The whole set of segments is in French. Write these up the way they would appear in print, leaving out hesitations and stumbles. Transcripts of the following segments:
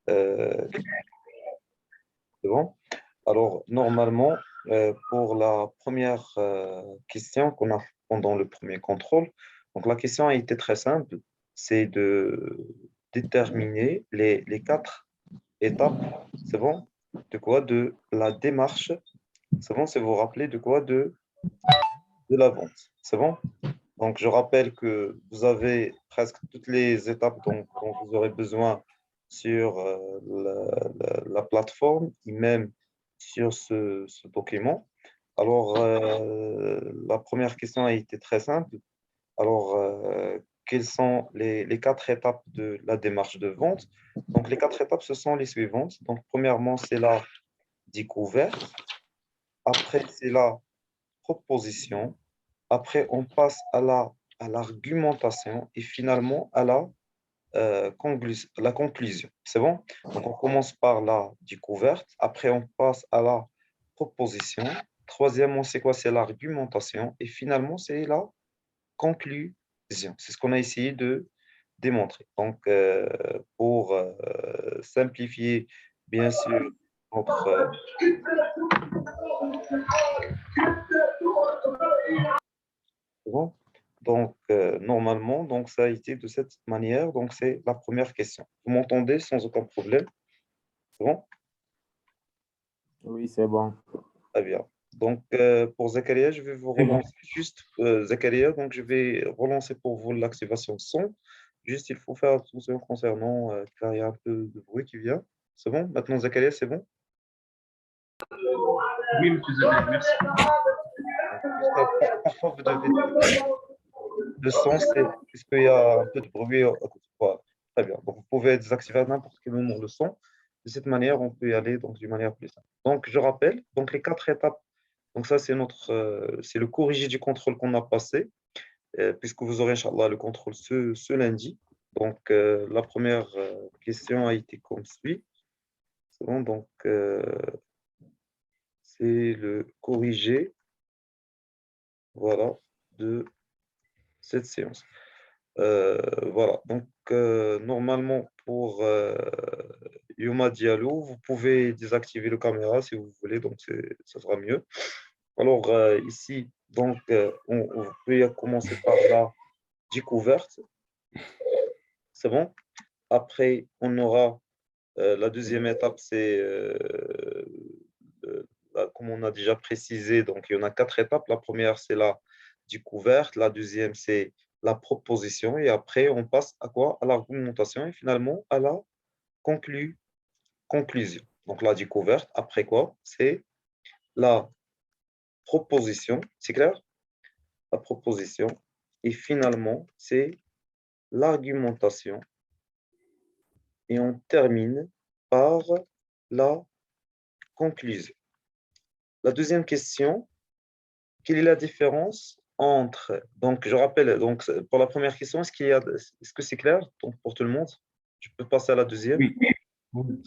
Euh, c'est bon? Alors, normalement, pour la première question qu'on a pendant le premier contrôle, donc la question a été très simple, c'est de déterminer les quatre étapes, c'est bon? De quoi? De la démarche, c'est bon? C'est vous rappeler de quoi? De la vente, c'est bon? Donc, je rappelle que vous avez presque toutes les étapes dont vous aurez besoin sur la plateforme et même sur ce document. Alors, la première question a été très simple. Alors, quelles sont les quatre étapes de la démarche de vente? Donc, les quatre étapes, ce sont les suivantes. Donc, premièrement, c'est la découverte. Après, c'est la proposition. Après, on passe à l'argumentation et finalement à la conclusion. C'est bon? Donc, on commence par la découverte. Après, on passe à la proposition. Troisièmement, c'est quoi? C'est l'argumentation. Et finalement, c'est la conclusion. C'est ce qu'on a essayé de démontrer. Donc, pour simplifier, bien sûr, notre, bon. Donc, normalement, donc, ça a été de cette manière. Donc, c'est la première question. Vous m'entendez sans aucun problème? C'est bon? Oui, c'est bon. Très bien. Donc, pour Zakaria, je vais vous C'est bon. relancer juste, Zakaria, donc je vais relancer pour vous l'activation son. Juste, il faut faire attention concernant, car il y a un peu de bruit qui vient. C'est bon? Maintenant, Zakaria, c'est bon? Oui, monsieur Zakaria, merci. Donc, juste, parfois, vous devez le son, c'est parce qu'il y a un peu de bruit à côté. Voilà. Très bien. Donc, vous pouvez désactiver à n'importe quel moment le son. De cette manière, on peut y aller donc, d'une manière plus simple. Donc, je rappelle, donc, les quatre étapes. Donc, ça, c'est le corrigé du contrôle qu'on a passé, puisque vous aurez, Inch'Allah, le contrôle ce lundi. Donc, la première question a été comme suit. C'est bon, donc, c'est le corrigé, voilà, de cette séance. Voilà, donc normalement pour Yoma Diallo, vous pouvez désactiver le caméra si vous voulez, donc ça sera mieux. Alors ici, donc on peut commencer par la découverte, c'est bon. Après, on aura la deuxième étape, c'est comme on a déjà précisé, donc il y en a quatre étapes. La première, c'est la découverte. La deuxième, c'est la proposition. Et après, on passe à quoi? À l'argumentation et finalement à la conclusion. Donc la découverte, après quoi? C'est la proposition. C'est clair? La proposition. Et finalement, c'est l'argumentation. Et on termine par la conclusion. La deuxième question, quelle est la différence entre, donc je rappelle, donc pour la première question, est-ce que c'est clair donc, pour tout le monde? Je peux passer à la deuxième. Oui, oui.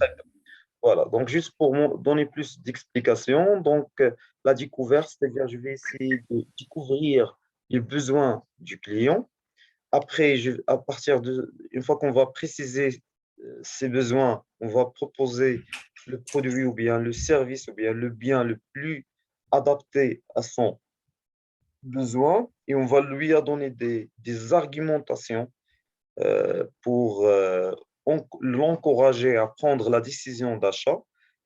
Voilà, donc juste pour donner plus d'explications, donc la découverte, c'est-à-dire je vais essayer de découvrir les besoins du client. Après, à partir une fois qu'on va préciser ses besoins, on va proposer le produit ou bien le service ou bien le bien le plus adapté à son besoin et on va lui donner des argumentations pour l'encourager à prendre la décision d'achat.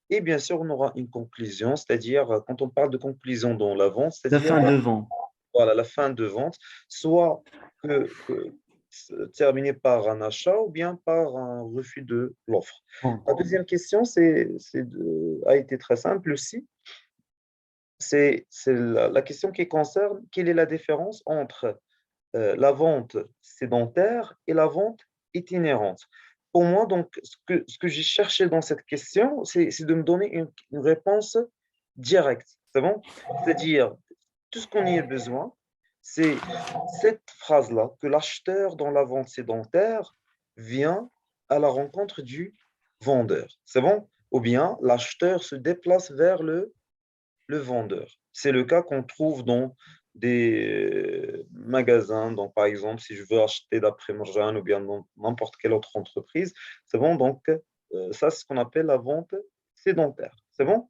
Et bien sûr, on aura une conclusion, c'est-à-dire, quand on parle de conclusion dans la vente, La c'est-à-dire, fin de vente. voilà, la fin de vente, soit terminée par un achat ou bien par un refus de l'offre. Bon. La deuxième question, a été très simple aussi. C'est la question qui concerne quelle est la différence entre la vente sédentaire et la vente itinérante. Pour moi, donc, ce que j'ai cherché dans cette question, c'est de me donner une réponse directe. C'est bon? C'est-à-dire, tout ce qu'on y a besoin, c'est cette phrase-là, que l'acheteur dans la vente sédentaire vient à la rencontre du vendeur. C'est bon? Ou bien l'acheteur se déplace vers le vendeur. C'est le cas qu'on trouve dans des magasins. Donc, par exemple, si je veux acheter d'après Marjan ou bien dans n'importe quelle autre entreprise, c'est bon. Donc, ça, c'est ce qu'on appelle la vente sédentaire. C'est bon?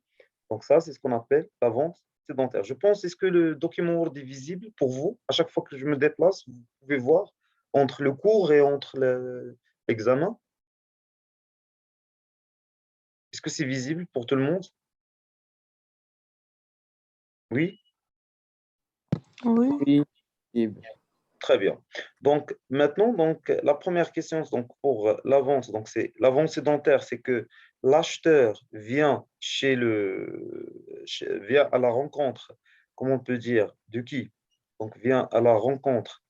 Donc ça, c'est ce qu'on appelle la vente sédentaire. Je pense, est-ce que le document Word est visible pour vous? À chaque fois que je me déplace, vous pouvez voir entre le cours et entre l'examen. Est-ce que c'est visible pour tout le monde? Oui? Oui. Oui, possible. Très bien. Donc maintenant, donc, la première question donc, pour la vente, donc c'est la vente sédentaire, c'est que l'acheteur vient vient à la rencontre, comment on peut dire, de qui? Donc vient à la rencontre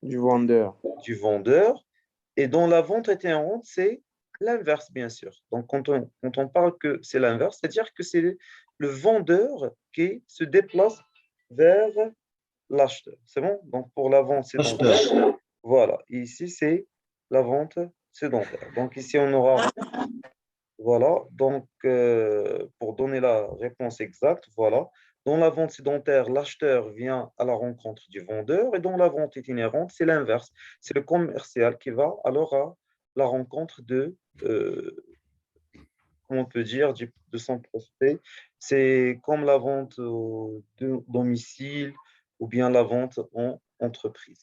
Du vendeur. du vendeur. Et dans la vente itinérante, c'est l'inverse, bien sûr. Donc quand on parle que c'est l'inverse, c'est-à-dire que c'est le vendeur qui se déplace vers l'acheteur. C'est bon? Donc, pour la vente Acheteur. sédentaire, voilà. Ici, c'est la vente sédentaire. Donc, ici, on aura, voilà. Donc, pour donner la réponse exacte, voilà. Dans la vente sédentaire, l'acheteur vient à la rencontre du vendeur et dans la vente itinérante, c'est l'inverse. C'est le commercial qui va alors à la rencontre comment on peut dire, de son prospect. C'est comme la vente au domicile ou bien la vente en entreprise.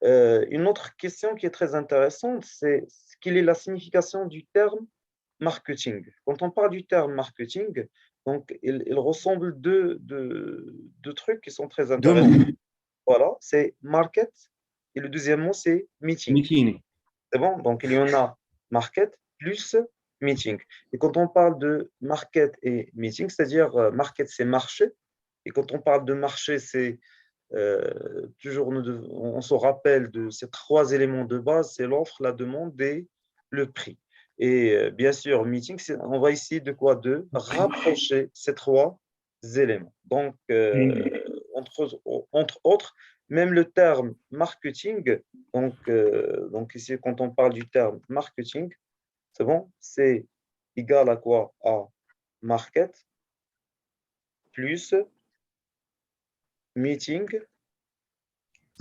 Une autre question qui est très intéressante, c'est quelle est la signification du terme marketing. Quand on parle du terme marketing, donc il ressemble deux trucs qui sont très Deux intéressants. mots. Voilà, c'est market et le deuxième mot, c'est meeting. Meeting. C'est bon? Donc, il y en a market plus meeting. Et quand on parle de market et meeting, c'est-à-dire market, c'est marché. Et quand on parle de marché, c'est toujours, on se rappelle de ces trois éléments de base, c'est l'offre, la demande et le prix. Et bien sûr, meeting, on va essayer de quoi? De rapprocher ces trois éléments. Donc, entre autres, même le terme marketing, donc ici, quand on parle du terme marketing, c'est bon, c'est égal à quoi? À market plus meeting,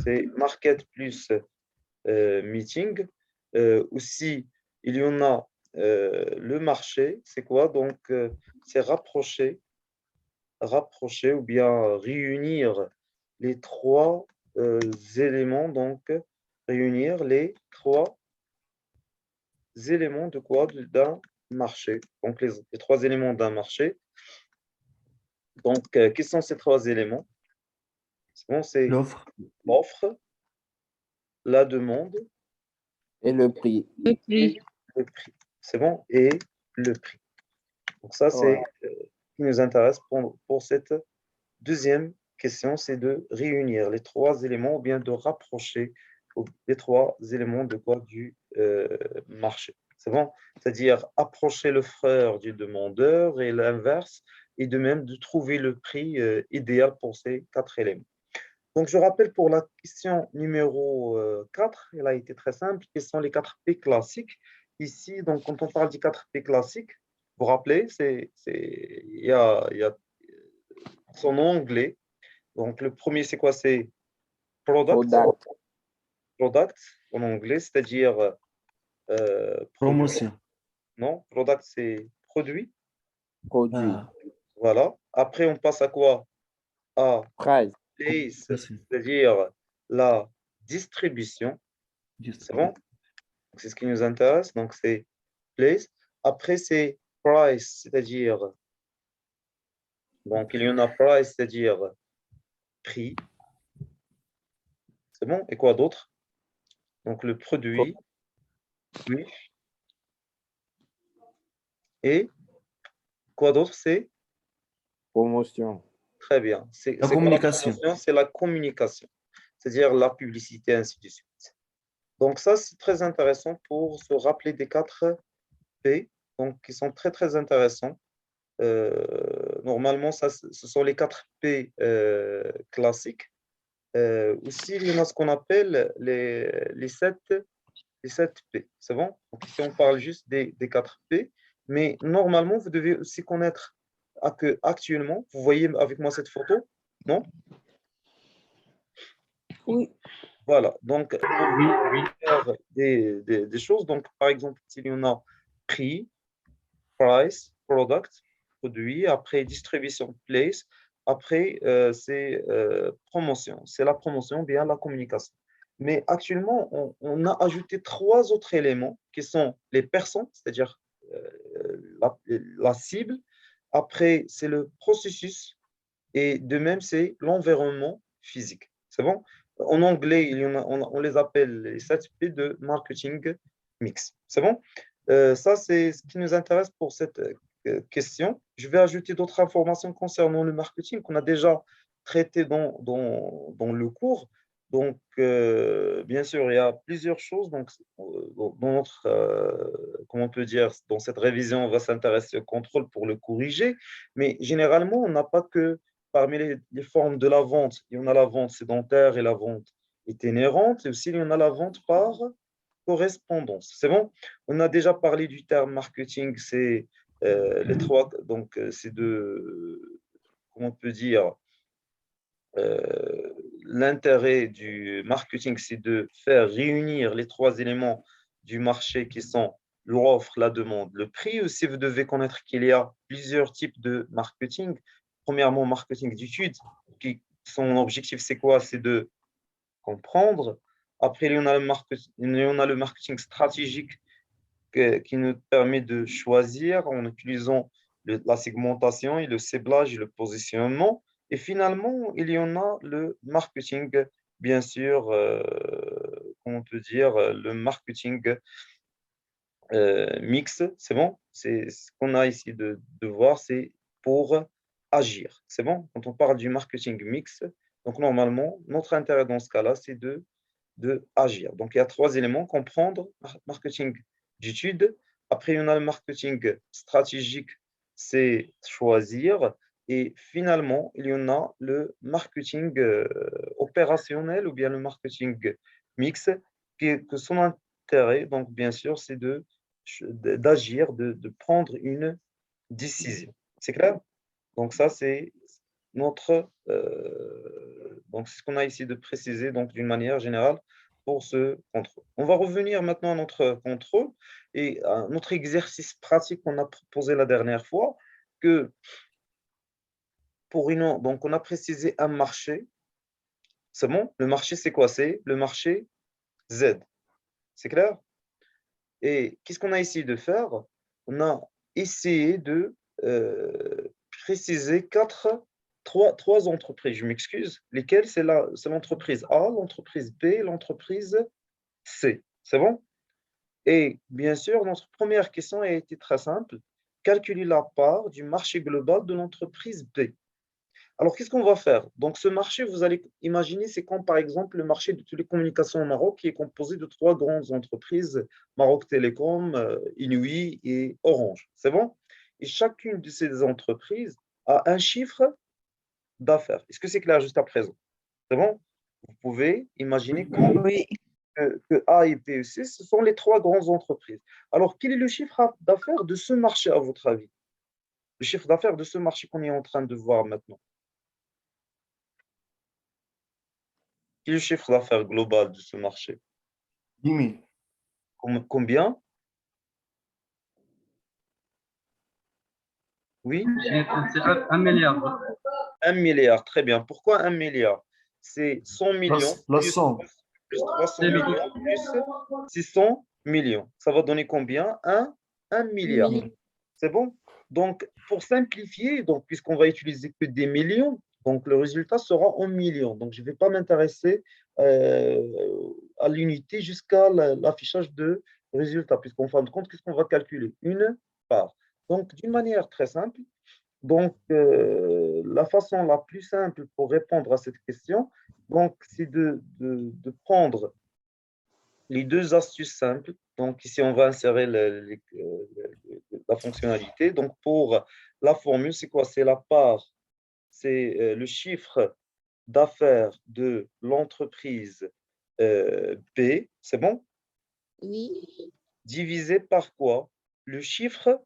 c'est market plus meeting. Aussi, il y en a le marché, c'est quoi? Donc, c'est rapprocher ou bien réunir les trois éléments, donc réunir les trois éléments de quoi? D'un marché. Donc, les trois éléments d'un marché. Donc, quels sont ces trois éléments? Bon, c'est L'offre. l'offre, la demande Et le prix. Le et prix. le prix. C'est bon? Et le prix. Donc, ça, c'est Ouais. ce qui nous intéresse pour cette deuxième question, c'est de réunir les trois éléments ou bien de rapprocher les trois éléments de quoi? Du marché. C'est bon? C'est-à-dire approcher l'offreur du demandeur et l'inverse, et de même de trouver le prix idéal pour ces quatre éléments. Donc, je rappelle pour la question numéro 4, elle a été très simple, quels sont les 4 P classiques. Ici, donc, quand on parle des 4 P classiques, vous vous rappelez, il y a son nom anglais. Donc, le premier, c'est quoi? C'est product, Product. product en anglais, c'est-à-dire produit. Promotion. Non, product, c'est produit. Produit. Ah, Voilà. Après, on passe à quoi? À Price. place, merci. c'est-à-dire la distribution. Juste C'est pour- bon? C'est ce qui nous intéresse. Donc, c'est place. Après, c'est price, c'est-à-dire, donc, il y en a price, c'est-à-dire prix. C'est bon? Et quoi d'autre? Donc, le produit, oui. Et quoi d'autre? C'est Promotion. très bien. C'est La quoi la communication. promotion? C'est la communication, c'est-à-dire la publicité, ainsi de suite. Donc, ça, c'est très intéressant pour se rappeler des 4 P, donc, qui sont très, très intéressants. Normalement, ça, ce sont les 4 P classiques. Aussi, il y en a ce qu'on appelle les 7 P. C'est bon? Donc, ici, on parle juste des 4 P. Mais normalement, vous devez aussi connaître que actuellement, vous voyez avec moi cette photo, non? Oui. Voilà. Donc, pour Oui, oui. faire des choses, donc, par exemple, s'il y en a prix, price, product, produit, après distribution, place, après c'est promotion. C'est la promotion, bien la communication. Mais actuellement, on a ajouté trois autres éléments qui sont les personnes, c'est-à-dire la cible. Après, c'est le processus et de même, c'est l'environnement physique. C'est bon? En anglais, on les appelle les 7 P de marketing mix. C'est bon? Ça, c'est ce qui nous intéresse pour cette question. Je vais ajouter d'autres informations concernant le marketing qu'on a déjà traité dans le cours. Donc, bien sûr, il y a plusieurs choses. Donc, dans notre, comment on peut dire, dans cette révision, on va s'intéresser au contrôle pour le corriger. Mais généralement, on n'a pas que parmi les formes de la vente, il y en a la vente sédentaire et la vente itinérante, et aussi il y en a la vente par correspondance. C'est bon? On a déjà parlé du terme marketing, c'est les trois, donc c'est de, comment on peut dire, l'intérêt du marketing, c'est de faire réunir les trois éléments du marché qui sont l'offre, la demande, le prix. Aussi, vous devez connaître qu'il y a plusieurs types de marketing. Premièrement, marketing d'études, qui son objectif, c'est quoi? C'est de comprendre. Après, il y en a le marketing stratégique qui nous permet de choisir en utilisant la segmentation et le ciblage et le positionnement. Et finalement, il y en a le marketing, bien sûr, comment on peut dire, le marketing mix, c'est bon? C'est ce qu'on a ici de voir, c'est pour agir. C'est bon? Quand on parle du marketing mix, donc normalement, notre intérêt dans ce cas-là, c'est de agir. Donc, il y a trois éléments, comprendre, marketing d'études. Après, il y en a le marketing stratégique, c'est choisir. Et finalement, il y en a le marketing opérationnel ou bien le marketing mix, que son intérêt, donc bien sûr, c'est d'agir, de prendre une décision. C'est clair? Donc ça, c'est notre, donc c'est ce qu'on a ici de préciser donc d'une manière générale pour ce contrôle. On va revenir maintenant à notre contrôle et à notre exercice pratique qu'on a proposé la dernière fois, que donc on a précisé un marché. C'est bon? Le marché, c'est quoi? C'est le marché Z. C'est clair? Et qu'est-ce qu'on a essayé de faire? On a essayé de préciser trois entreprises, je m'excuse, lesquelles c'est l'entreprise A, l'entreprise B, l'entreprise C. C'est bon? Et bien sûr, notre première question a été très simple. Calculer la part du marché global de l'entreprise B. Alors, qu'est-ce qu'on va faire? Donc, ce marché, vous allez imaginer, c'est comme par exemple le marché de télécommunications au Maroc, qui est composé de trois grandes entreprises, Maroc Télécom, Inouï et Orange. C'est bon? Et chacune de ces entreprises a un chiffre d'affaires. Est-ce que c'est clair jusqu'à présent? C'est bon? Vous pouvez imaginer Oui. que A et B et C, ce sont les trois grandes entreprises. Alors, quel est le chiffre d'affaires de ce marché, à votre avis? Le chiffre d'affaires de ce marché qu'on est en train de voir maintenant. Quel est le chiffre d'affaires global de ce marché? 10 000. Combien? Oui, C'est 1 milliard. 1 milliard. Très bien. Pourquoi 1 milliard? C'est 100 millions La somme. plus 300 C'est le millions plus 600 millions. Ça va donner combien? Un milliard. C'est bon? Donc, pour simplifier, donc, puisqu'on va utiliser que des millions, donc le résultat sera en millions. Donc, je ne vais pas m'intéresser à l'unité jusqu'à l'affichage de résultat, puisqu'en fin de compte, qu'est-ce qu'on va calculer? Une part. Donc, d'une manière très simple, donc, la façon la plus simple pour répondre à cette question, donc, c'est de prendre les deux astuces simples. Donc, ici, on va insérer la fonctionnalité. Donc, pour la formule, c'est quoi? C'est la part, c'est le chiffre d'affaires de l'entreprise B, c'est bon? Oui, Divisé par quoi? Le chiffre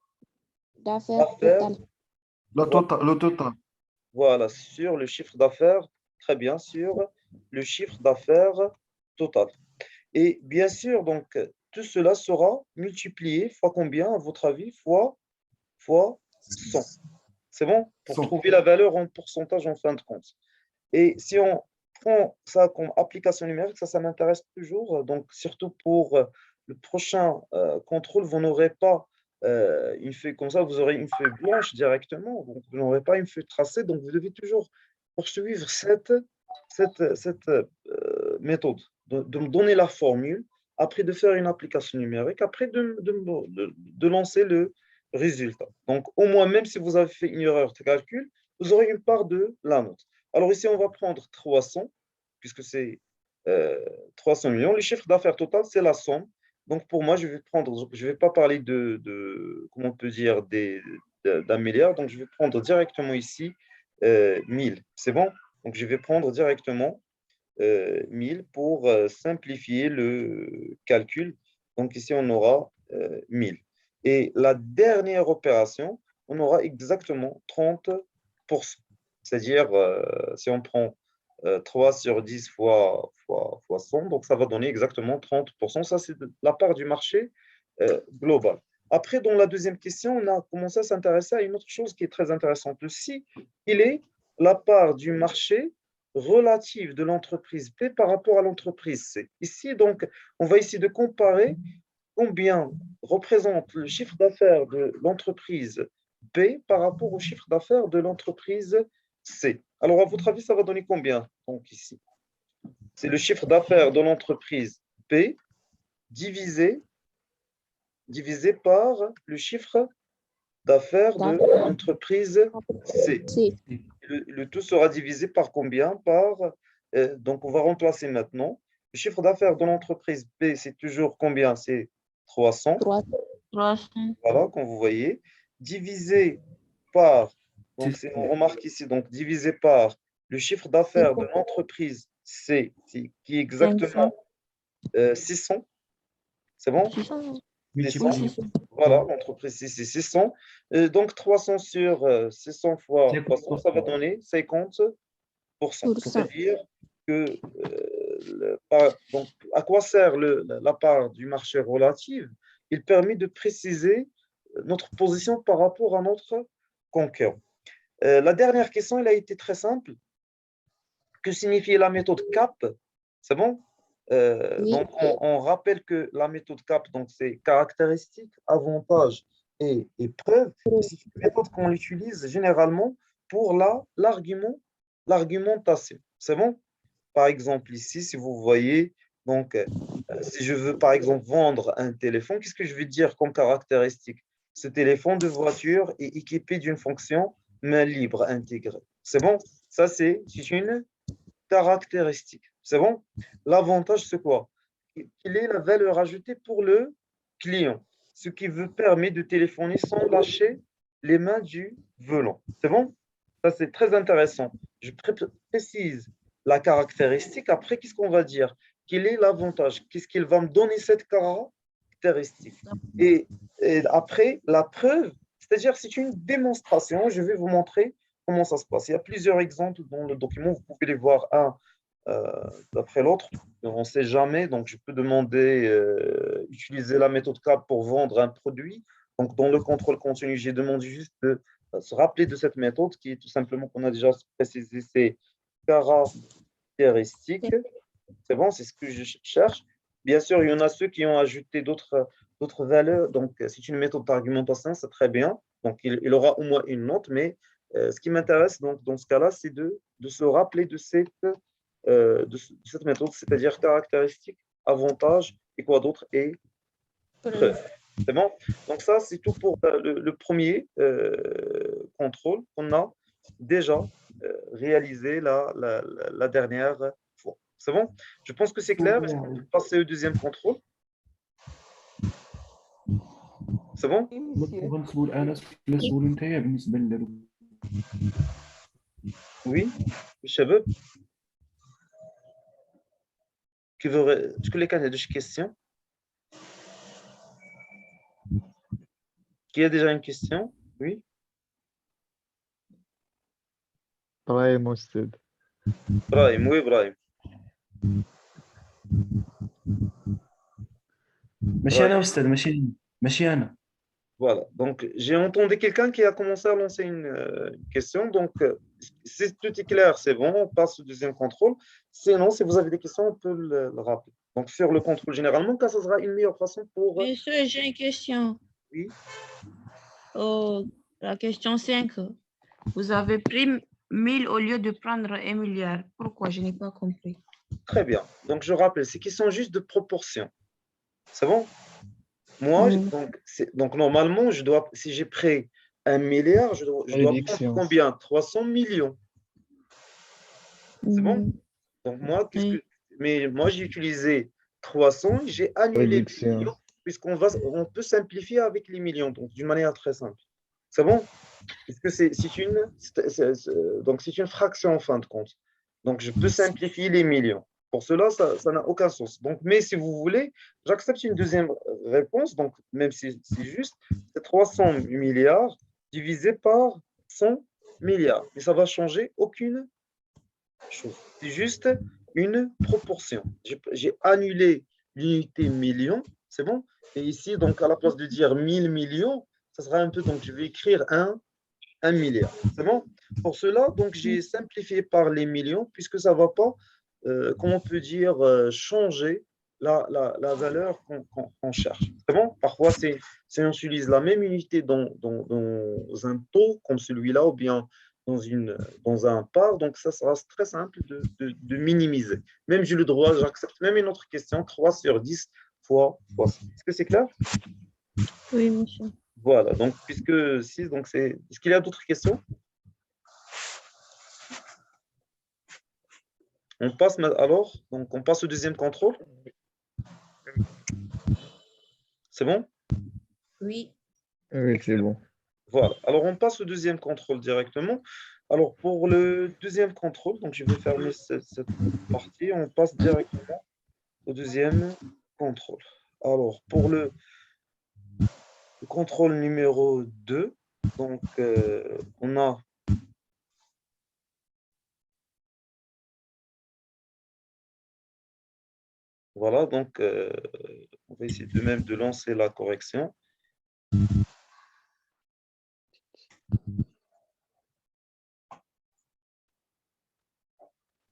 d'affaires d'affaires, totales. Le total. voilà, sur le chiffre d'affaires, très bien, sur le chiffre d'affaires total. Et bien sûr, donc, tout cela sera multiplié fois combien, à votre avis? Fois 100. C'est bon? Pour 100. trouver la valeur en pourcentage en fin de compte. Et si on prend ça comme application numérique, ça m'intéresse toujours. Donc, surtout pour le prochain contrôle, vous n'aurez pas une feuille comme ça, vous aurez une feuille blanche directement. Donc, vous n'aurez pas une feuille tracée. Donc, vous devez toujours poursuivre cette méthode, de me donner la formule, après de faire une application numérique, après de lancer le résultat. Donc, au moins, même si vous avez fait une erreur de calcul, vous aurez une part de la note. Alors ici, on va prendre 300, puisque c'est 300 millions. Le chiffre d'affaires total, c'est la somme. Donc pour moi, je ne vais pas parler comment on peut dire, d'un milliard. Donc je vais prendre directement ici 1000. C'est bon? Donc je vais prendre directement 1000 pour simplifier le calcul. Donc ici, on aura 1000. Et la dernière opération, on aura exactement 30%. C'est-à-dire, si on prend 3 sur 10 fois 100, donc ça va donner exactement 30%. Ça, c'est la part du marché global. Après, dans la deuxième question, on a commencé à s'intéresser à une autre chose qui est très intéressante aussi. Il est la part du marché relative de l'entreprise P par rapport à l'entreprise C. Ici, donc, on va essayer de comparer combien représente le chiffre d'affaires de l'entreprise B par rapport au chiffre d'affaires de l'entreprise C. Alors, à votre avis, ça va donner combien? Donc, ici, c'est le chiffre d'affaires de l'entreprise B divisé par le chiffre d'affaires de l'entreprise C. C. Le tout sera divisé par combien? Donc, on va remplacer maintenant. Le chiffre d'affaires de l'entreprise B, c'est toujours combien? C'est 300. 300. Voilà, comme vous voyez. Divisé par, donc on remarque ici, donc divisé par le chiffre d'affaires de l'entreprise C, qui est exactement 600. C'est bon? 600. 600. 600. Voilà, l'entreprise C, c'est 600. Donc 300 sur 600 fois 300, ça va donner 50%. C'est-à-dire que, donc, à quoi sert la part du marché relative? Il permet de préciser notre position par rapport à notre concurrent. La dernière question, elle a été très simple. Que signifie la méthode CAP? C'est bon? Oui. Donc, on rappelle que la méthode CAP, donc c'est caractéristiques, avantages et preuves. C'est une méthode qu'on utilise généralement pour l'argumentation. C'est bon? Par exemple, ici, si vous voyez, donc, si je veux, par exemple, vendre un téléphone, qu'est-ce que je vais dire comme caractéristique? Ce téléphone de voiture est équipé d'une fonction main libre intégrée. C'est bon? Ça, c'est une caractéristique. C'est bon? L'avantage, c'est quoi? Quelle est la valeur ajoutée pour le client? Ce qui vous permet de téléphoner sans lâcher les mains du volant. C'est bon? Ça, c'est très intéressant. Je précise la caractéristique. Après, qu'est-ce qu'on va dire? Quel est l'avantage? Qu'est-ce qu'il va me donner cette caractéristique? Et, après, la preuve, c'est-à-dire c'est une démonstration. Je vais vous montrer comment ça se passe. Il y a plusieurs exemples dans le document. Vous pouvez les voir un d'après l'autre. On ne sait jamais. Donc, je peux demander, utiliser la méthode CAP pour vendre un produit. Donc, dans le contrôle continu, j'ai demandé juste de se rappeler de cette méthode qui est tout simplement qu'on a déjà précisé ses caractéristiques. C'est bon, c'est ce que je cherche. Bien sûr, il y en a ceux qui ont ajouté d'autres valeurs. Donc, c'est une méthode d'argumentation, c'est très bien. Donc, il aura au moins une note. Mais ce qui m'intéresse donc, dans ce cas-là, c'est de se rappeler de cette méthode, c'est-à-dire caractéristiques, avantages et quoi d'autre et preuves. C'est bon? Donc ça, c'est tout pour le premier contrôle qu'on a déjà réalisé la dernière fois. C'est bon? Je pense que c'est clair. Est-ce qu'on peut passer au deuxième contrôle? C'est bon? Oui, Chebeb, est-ce que les cas, il y a des questions? Qui a déjà une question? Oui? إبراهيم أستاذ. Brahim, oui, Brahim. ماشي أنا أستاذ ماشي أنا. Voilà. Donc, j'ai entendu quelqu'un qui a commencé à lancer une question. Donc, si tout est clair, c'est bon, on passe au deuxième contrôle. Sinon, si vous avez des questions, on peut le rappeler. Donc, sur le contrôle, généralement, ça sera une meilleure façon pour... Monsieur, j'ai une question. Oui, La question 5. Vous avez pris 1000 au lieu de prendre 1 milliard. Pourquoi? Je n'ai pas compris. très bien. Donc, je rappelle, c'est question juste de proportion. C'est bon? Moi, Mm. donc, normalement, si j'ai pris 1 milliard, je dois prendre Réduction. combien? 300 millions. C'est bon? Mm. Donc, moi, Oui. mais moi, j'ai utilisé 300, j'ai annulé les Réduction. millions, on peut simplifier avec les millions, donc d'une manière très simple. C'est bon? Puisque donc c'est une fraction en fin de compte. Donc, je peux simplifier les millions. Pour cela, ça n'a aucun sens. Donc, mais si vous voulez, j'accepte une deuxième réponse. Donc, même si c'est juste, c'est 300 milliards divisé par 100 milliards. Mais ça va changer aucune chose. C'est juste une proportion. J'ai annulé l'unité million, c'est bon? Et ici, donc, à la place de dire 1000 millions, ça sera un peu, donc je vais écrire 1 milliard. C'est bon? Pour cela, donc, j'ai simplifié par les millions, puisque ça ne va pas, comment on peut dire, changer la valeur qu'on cherche. C'est bon? Parfois, si on utilise la même unité dans un taux comme celui-là, ou bien dans un part, donc ça sera très simple de minimiser. Même j'ai le droit, j'accepte même une autre question, 3 sur 10 fois 3. Est-ce que c'est clair? Oui, monsieur. Voilà, donc puisque 6, donc c'est... Est-ce qu'il y a d'autres questions? On passe alors, donc on passe au deuxième contrôle. C'est bon? Oui. Oui, c'est bon. Voilà, alors on passe au deuxième contrôle directement. Alors pour le deuxième contrôle, donc je vais fermer cette partie, on passe directement au deuxième contrôle. Alors pour le contrôle numéro 2, donc on a voilà, donc on va essayer de même de lancer la correction.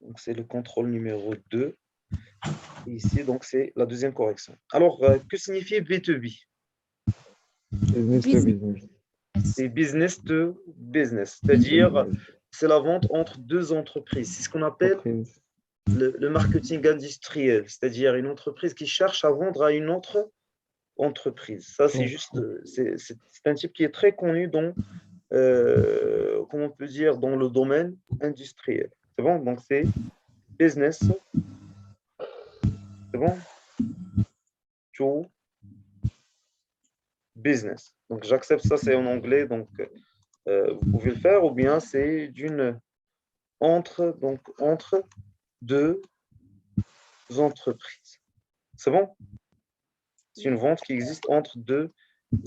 Donc c'est le contrôle numéro 2. Et ici, donc c'est la deuxième correction. Alors, que signifie B2B? Business to business. C'est business to business, c'est-à-dire c'est la vente entre deux entreprises. C'est ce qu'on appelle Entreprise. le marketing industriel, c'est-à-dire une entreprise qui cherche à vendre à une autre entreprise. Ça, c'est juste, c'est un type qui est très connu dans, comment on peut dire, dans le domaine industriel. C'est bon? Donc, c'est business, c'est bon? To business. Donc, j'accepte ça, c'est en anglais, donc vous pouvez le faire, ou bien c'est entre deux entreprises. C'est bon? C'est une vente qui existe entre deux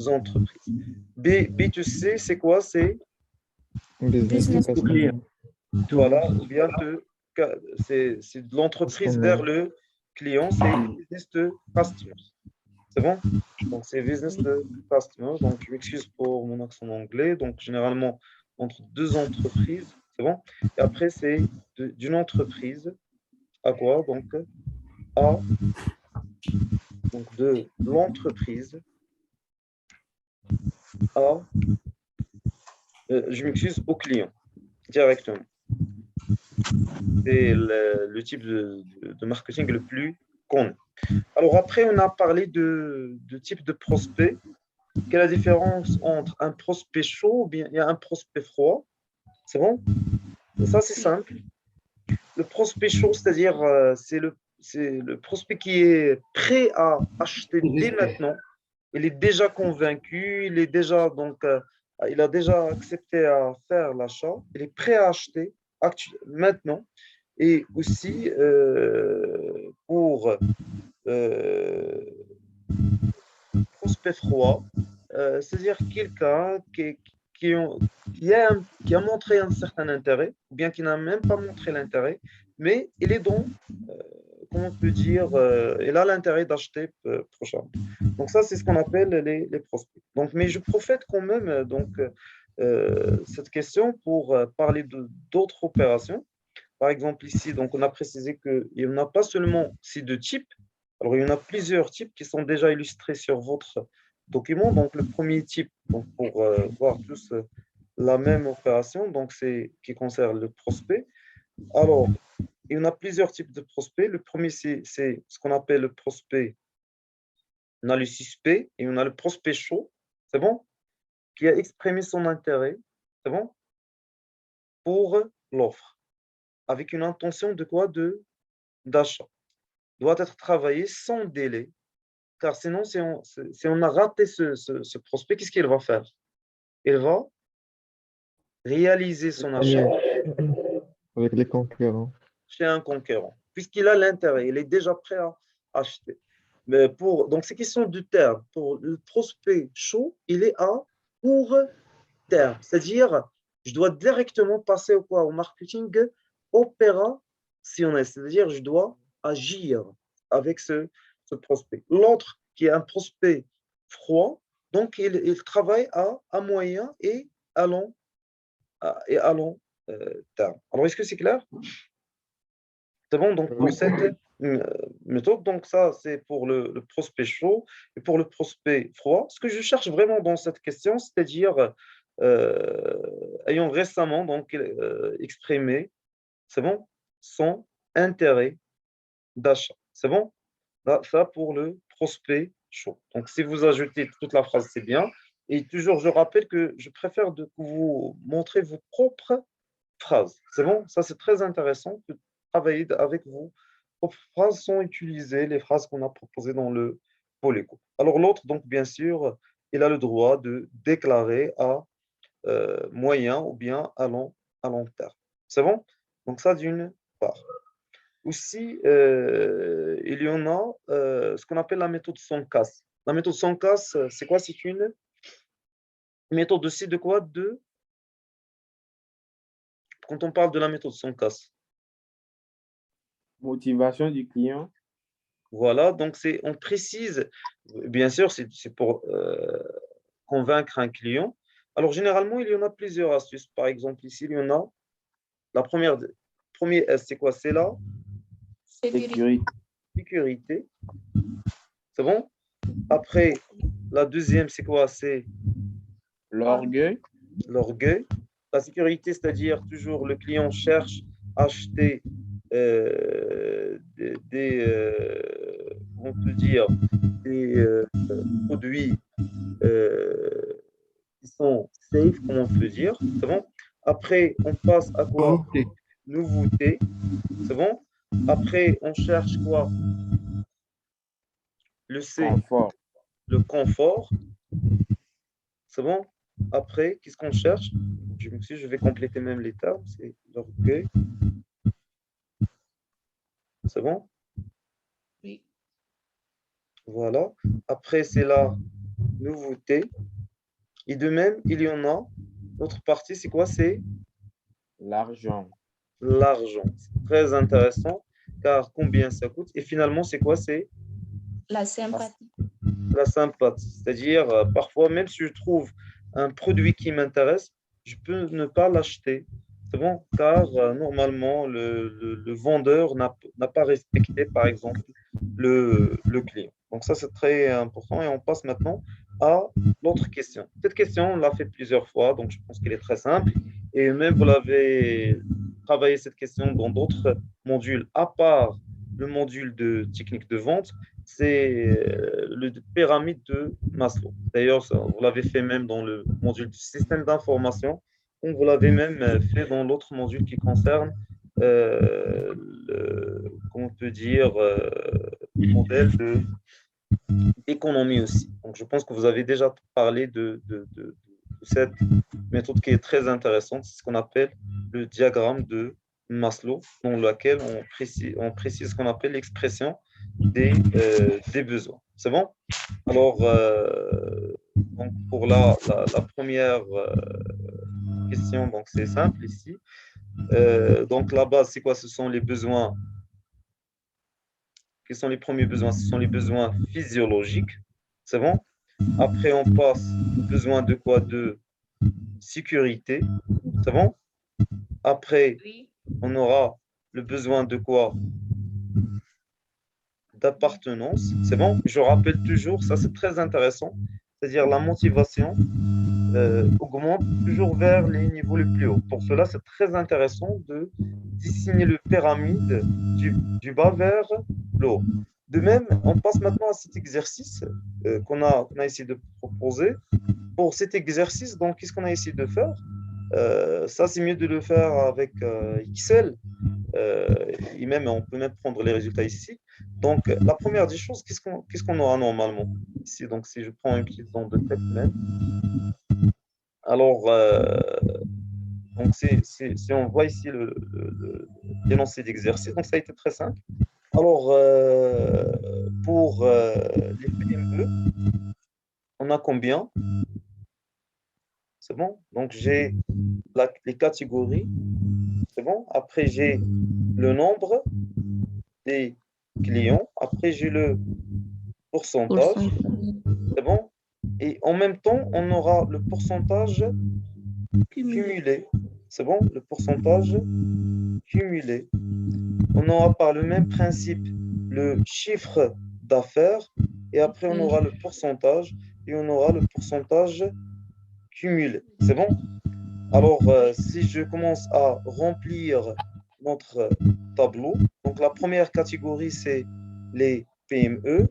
entreprises. B2C, c'est quoi? C'est Business to customer. voilà, ou bien c'est de l'entreprise vers le client, c'est business to customer. C'est bon? Donc, c'est business to customer. Donc, je m'excuse pour mon accent anglais. Donc, généralement, entre deux entreprises, c'est bon? Et après, c'est d'une entreprise à quoi? Donc, à donc de l'entreprise à, je m'excuse, au client directement. C'est le type de marketing le plus connu. Alors après, on a parlé de type de prospect. Quelle est la différence entre un prospect chaud ou bien il y a un prospect froid? C'est bon? Ça, c'est simple. Le prospect chaud, c'est-à-dire c'est le prospect qui est prêt à acheter dès maintenant. Il est déjà convaincu, il est déjà donc il a déjà accepté à faire l'achat, il est prêt à acheter maintenant. Et aussi pour prospect froid, c'est-à-dire quelqu'un qui a montré un certain intérêt, ou bien qui n'a même pas montré l'intérêt, mais il est dans, comment on peut dire, il a l'intérêt d'acheter prochainement. Donc ça, c'est ce qu'on appelle les prospects. Donc, mais je profite quand même cette question pour parler d'autres opérations. Par exemple, ici, donc, on a précisé qu'il n'y en a pas seulement ces deux types. Alors, il y en a plusieurs types qui sont déjà illustrés sur votre document. Donc, le premier type, donc, pour voir tous la même opération, donc c'est qui concerne le prospect. Alors, il y en a plusieurs types de prospects. Le premier, c'est ce qu'on appelle le prospect. On a le suspect et on a le prospect chaud. C'est bon? Qui a exprimé son intérêt. C'est bon? Pour l'offre. Avec une intention de quoi? D'achat. Doit être travaillé sans délai. Car sinon, si on a raté ce prospect, qu'est-ce qu'il va faire? Il va réaliser son achat Avec les concurrents. chez un concurrent, puisqu'il a l'intérêt, il est déjà prêt à acheter. Mais donc, c'est question du terme. Pour le prospect chaud, il est à court terme. C'est-à-dire, je dois directement passer au marketing opérationnel. C'est-à-dire, je dois agir avec ce prospect. L'autre, qui est un prospect froid, donc il travaille à moyen et à long terme. Alors, est-ce que c'est clair? C'est bon, donc pour cette méthode, donc ça c'est pour le prospect chaud et pour le prospect froid. Ce que je cherche vraiment dans cette question, c'est-à-dire ayant récemment donc exprimé, c'est bon, son intérêt d'achat. C'est bon? Là, ça pour le prospect chaud. Donc si vous ajoutez toute la phrase, c'est bien. Et toujours, je rappelle que je préfère que vous montrez vos propres phrases. C'est bon? Ça c'est très intéressant de travailler avec vous. Vos phrases sont utilisées, les phrases qu'on a proposées dans le polyco. Alors l'autre, donc bien sûr, il a le droit de déclarer à moyen ou bien à long terme. C'est bon? Donc ça d'une part. Aussi, il y en a ce qu'on appelle la méthode sans casse. La méthode sans casse, c'est quoi? C'est une méthode aussi de quoi? Quand on parle de la méthode sans casse. Motivation du client. Voilà, donc on précise, bien sûr, c'est pour convaincre un client. Alors, généralement, il y en a plusieurs astuces. Par exemple, ici, il y en a la premier S, c'est quoi? C'est la Sécurité. sécurité. C'est bon? Après, la deuxième, c'est quoi? C'est L'orgueil. l'orgueil. La sécurité, c'est-à-dire toujours le client cherche à acheter on peut dire, des produits qui sont safe, comme on peut dire. C'est bon? Après, on passe à quoi? Nouveauté. C'est bon? Après, on cherche quoi? Le C, Confort. le confort. C'est bon? Après, qu'est-ce qu'on cherche? Je vais compléter même les termes. C'est l'orgueil. C'est bon? Oui. Voilà. Après, c'est la nouveauté. Et de même, il y en a. L'autre partie, c'est quoi? C'est L'argent. l'argent. C'est très intéressant, car combien ça coûte? Et finalement, c'est quoi? C'est La sympathie. la sympathie. C'est-à-dire, parfois, même si je trouve un produit qui m'intéresse, je peux ne pas l'acheter. C'est bon, car normalement, le vendeur n'a pas respecté, par exemple, le client. Donc ça, c'est très important. Et on passe maintenant à l'autre question. Cette question, on l'a fait plusieurs fois, donc je pense qu'elle est très simple. Et même, vous l'avez travaillé cette question dans d'autres modules, à part le module de technique de vente, c'est le pyramide de Maslow. D'ailleurs, vous l'avez fait même dans le module du système d'information, comme vous l'avez même fait dans l'autre module qui concerne, comment on peut dire, le modèle d'économie aussi. Donc, je pense que vous avez déjà parlé de cette méthode qui est très intéressante, c'est ce qu'on appelle le diagramme de Maslow, dans lequel on précise ce qu'on appelle l'expression des besoins. C'est bon? Alors, donc pour la première question, donc c'est simple ici. Donc la base, c'est quoi? Ce sont les besoins Quels sont les premiers besoins? Ce sont les besoins physiologiques. C'est bon? Après, on passe aux besoins de quoi? De sécurité. C'est bon? Après, Oui. on aura le besoin de quoi? D'appartenance. C'est bon? Je rappelle toujours, ça c'est très intéressant, c'est-à-dire la motivation augmente toujours vers les niveaux les plus hauts. Pour cela, c'est très intéressant de dessiner le pyramide du bas vers le haut. De même, on passe maintenant à cet exercice qu'on a essayé de proposer. Pour cet exercice, donc, qu'est-ce qu'on a essayé de faire? Ça, c'est mieux de le faire avec Excel. Et même, on peut même prendre les résultats ici. Donc, la première des choses, qu'est-ce qu'on aura normalement ici? Donc, si je prends une petite zone de texte même, alors, donc si on voit ici l'énoncé d'exercice, donc ça a été très simple. Alors, pour les PME, on a combien? C'est bon? Donc, j'ai les catégories. C'est bon? Après, j'ai le nombre des clients. Après, j'ai le pourcentage. C'est bon? Et en même temps, on aura le pourcentage cumulé. C'est bon? Le pourcentage cumulé. On aura par le même principe le chiffre d'affaires et après on aura le pourcentage et on aura le pourcentage cumulé. C'est bon? Alors, si je commence à remplir notre tableau, donc la première catégorie, c'est les PME.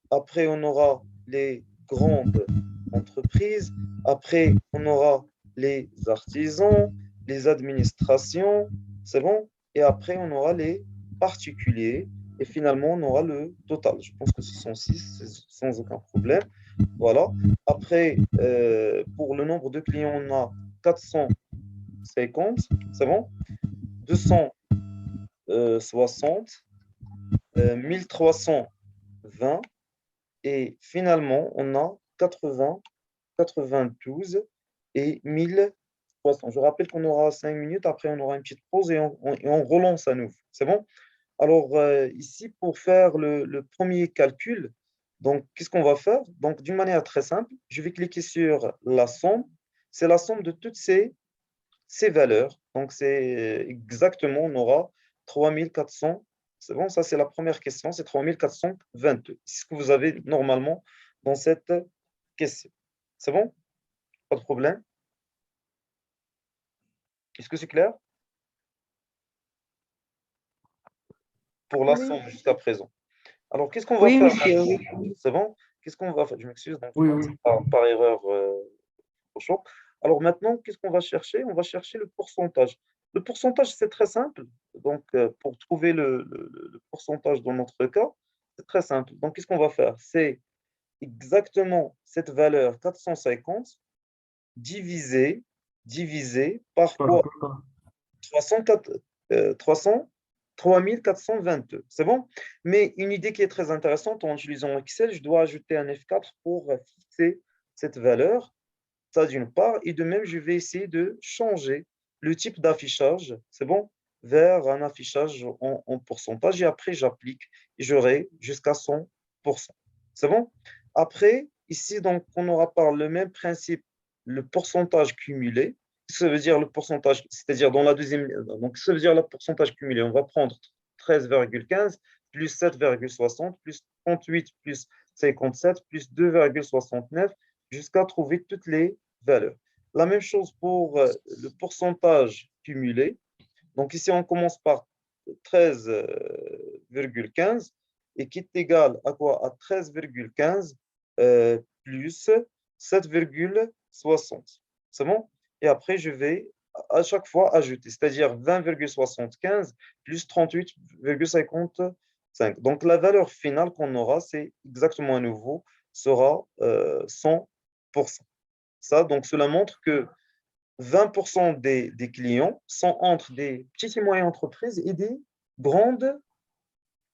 Après, on aura les grandes entreprises. Après, on aura les artisans, les administrations. C'est bon? Et après, on aura les particuliers. Et finalement, on aura le total. Je pense que ce sont 6, sans aucun problème. Voilà. Après, pour le nombre de clients, on a 450. C'est bon? 260, 1320. Et finalement, on a 80, 92 et 1300. Je rappelle qu'on aura 5 minutes, après on aura une petite pause et on relance à nouveau. C'est bon? Alors, ici, pour faire le premier calcul, donc, qu'est-ce qu'on va faire? Donc, d'une manière très simple, je vais cliquer sur la somme. C'est la somme de toutes ces valeurs. Donc, c'est exactement, on aura 3400. C'est bon, ça c'est la première question, c'est 3422. C'est ce que vous avez normalement dans cette question. C'est bon? Pas de problème? Est-ce que c'est clair? Pour la somme jusqu'à présent. Alors, qu'est-ce qu'on va Oui, faire monsieur, maintenant? oui. C'est bon? Qu'est-ce qu'on va faire? Je m'excuse, donc, Oui, oui. par erreur au choc. Alors maintenant, qu'est-ce qu'on va chercher? On va chercher le pourcentage. Le pourcentage, c'est très simple. Donc, pour trouver le pourcentage dans notre cas, c'est très simple. Donc, qu'est-ce qu'on va faire? C'est exactement cette valeur 450 divisé par quoi? 304, 300, 3422. C'est bon? Mais une idée qui est très intéressante en utilisant Excel, je dois ajouter un F4 pour fixer cette valeur. Ça d'une part, et de même, je vais essayer de changer le type d'affichage, c'est bon, vers un affichage en pourcentage, et après, j'applique, et j'aurai jusqu'à 100%. C'est bon? Après, ici, donc, on aura par le même principe le pourcentage cumulé. Ça veut dire le pourcentage, c'est-à-dire dans la deuxième, donc ça veut dire le pourcentage cumulé. On va prendre 13,15 plus 7,60 plus 38 plus 57 plus 2,69 jusqu'à trouver toutes les valeurs. La même chose pour le pourcentage cumulé. Donc ici, on commence par 13,15 et qui est égal à quoi? À 13,15 plus 7,60. C'est bon? Et après, je vais à chaque fois ajouter, c'est-à-dire 20,75 plus 38,55. Donc la valeur finale qu'on aura, c'est exactement à nouveau, sera 100%. Ça, donc cela montre que 20% des clients sont entre des petites et moyennes entreprises et des grandes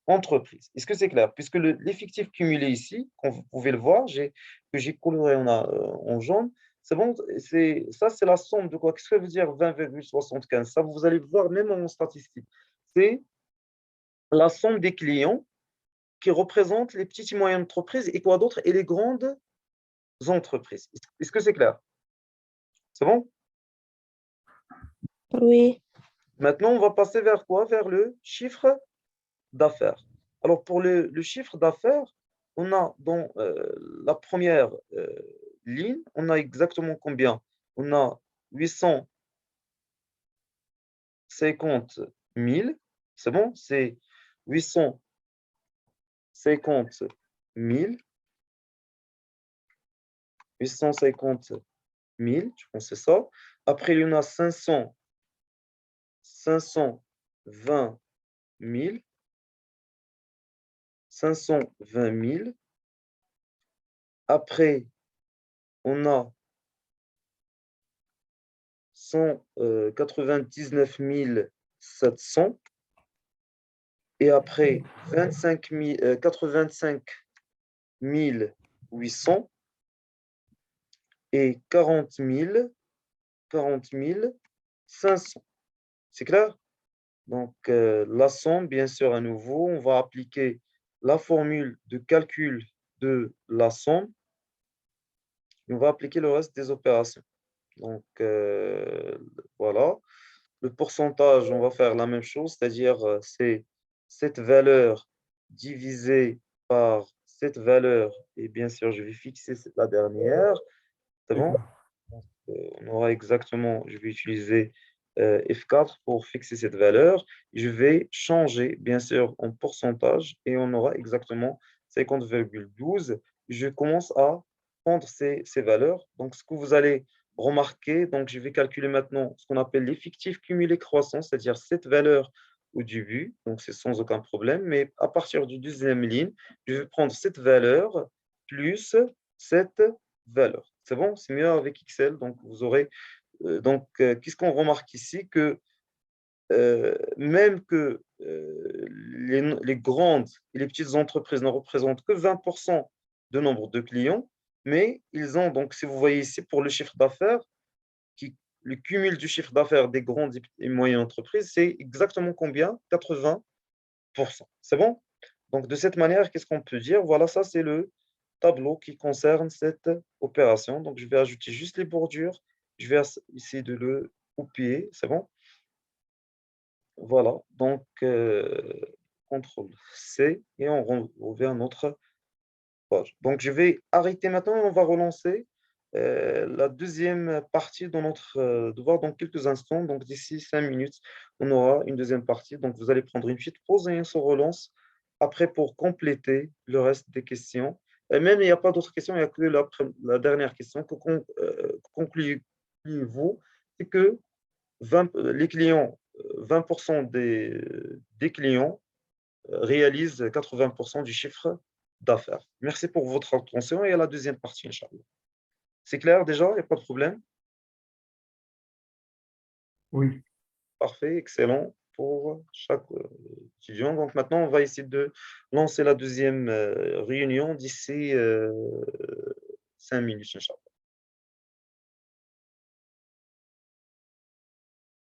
entreprises. Est-ce que c'est clair? Puisque l'effectif cumulé ici, comme vous pouvez le voir, que j'ai coloré en jaune, c'est bon, ça c'est la somme de quoi? Qu'est-ce que ça veut dire 20,75? Ça, vous allez voir même en statistique. C'est la somme des clients qui représente les petites et moyennes entreprises et quoi d'autre? Et les grandes entreprises. Est-ce que c'est clair? C'est bon? Oui. Maintenant, on va passer vers quoi? Vers le chiffre d'affaires. Alors, pour le chiffre d'affaires, on a dans la première ligne, on a exactement combien? On a 850 000. C'est bon? C'est 850 000. 850 000, je pense que c'est ça. Après, il y en a 520 000. 520 000. Après, on a 199 700. Et après, 85 800 et 40 500. C'est clair? Donc, la somme, bien sûr, à nouveau, on va appliquer la formule de calcul de la somme. Et on va appliquer le reste des opérations. Donc, voilà. Le pourcentage, on va faire la même chose, c'est-à-dire c'est cette valeur divisée par cette valeur. Et bien sûr, je vais fixer la dernière. C'est bon? On aura exactement, je vais utiliser F4 pour fixer cette valeur. Je vais changer, bien sûr, en pourcentage et on aura exactement 50,12. Je commence à prendre ces valeurs. Donc, ce que vous allez remarquer, donc je vais calculer maintenant ce qu'on appelle l'effectif cumulé croissant, c'est-à-dire cette valeur au début, donc c'est sans aucun problème, mais à partir du deuxième ligne, je vais prendre cette valeur plus cette valeur. C'est bon, c'est mieux avec Excel. Donc, vous aurez. Qu'est-ce qu'on remarque ici? Que même que les grandes et les petites entreprises ne représentent que 20% de nombre de clients, mais ils ont, donc, si vous voyez ici, pour le chiffre d'affaires, le cumul du chiffre d'affaires des grandes et moyennes entreprises, c'est exactement combien? 80%. C'est bon? Donc, de cette manière, qu'est-ce qu'on peut dire? Voilà, ça, c'est le tableau qui concerne cette opération. Donc, je vais ajouter juste les bordures. Je vais essayer de le copier. C'est bon? Voilà. Donc, CTRL C et on revient à notre page. Donc, je vais arrêter maintenant et on va relancer la deuxième partie de notre devoir dans quelques instants. Donc, d'ici 5 minutes, on aura une deuxième partie. Donc, vous allez prendre une petite pause et on se relance après pour compléter le reste des questions. Et même, il n'y a pas d'autres questions, il n'y a que la dernière question. Que concluez-vous? C'est que les clients, 20% des clients réalisent 80% du chiffre d'affaires. Merci pour votre attention et à la deuxième partie, Inch'Allah. C'est clair déjà? Il n'y a pas de problème? Oui. Parfait, excellent pour chaque étudiant. Donc maintenant, on va essayer de lancer la deuxième réunion d'ici 5 minutes, Inch'Allah.